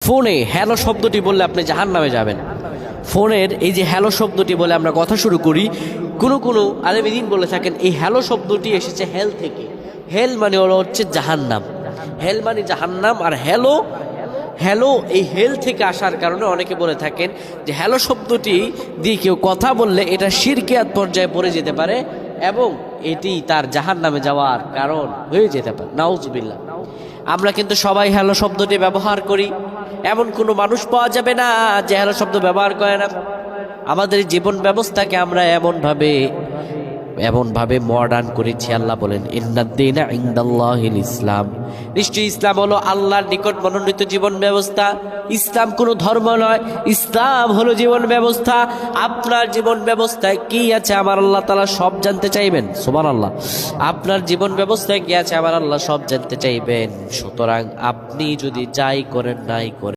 ফোনে হ্যালো শব্দটি বললে আপনি জাহান্নামে যাবেন। ফোনের এই যে হ্যালো শব্দটি বলে আমরা কথা শুরু করি, কোনো আলেমীন বলে থাকেন এই হ্যালো শব্দটি এসেছে হেল থেকে। হেল মানে হচ্ছে জাহান্নাম, হেল মানে জাহান্নাম। আর হ্যালো হ্যালো এই হেল থেকে আসার কারণে অনেকে বলে থাকেন যে হ্যালো শব্দটি দিয়ে কেউ কথা বললে এটা শিরকিয়াত পর্যায়ে পড়ে যেতে পারে এবং এটি তার জাহান্নামে যাওয়ার কারণ হয়ে যেতে পারে। নাউজুবিল্লাহ। আমরা কিন্তু সবাই হ্যালো শব্দটি ব্যবহার করি, এমন কোনো মানুষ পাওয়া যাবে না যে হ্যালো শব্দ ব্যবহার করে না। আমাদের জীবন ব্যবস্থাকে আমরা এমনভাবে মডার্ন করেছি। আল্লাহ বলেন ইন্নাদ-দীনা ইনদাল্লাহিল ইসলাম, নিশ্চয়ই ইসলাম হলো আল্লাহর নিকট মনোনীত জীবন ব্যবস্থা। ইসলাম কোনো ধর্ম নয়, ইসলাম হলো জীবন ব্যবস্থা। আপনার জীবন ব্যবস্থায় কি আছে আমার আল্লাহ তাআলা সব জানতে চাইবেন। সুবহানাল্লাহ। আপনার জীবন ব্যবস্থায় কি আছে আমার আল্লাহ সব জানতে চাইবেন। সুতরাং আপনি যদি যাই করেন নাই করেন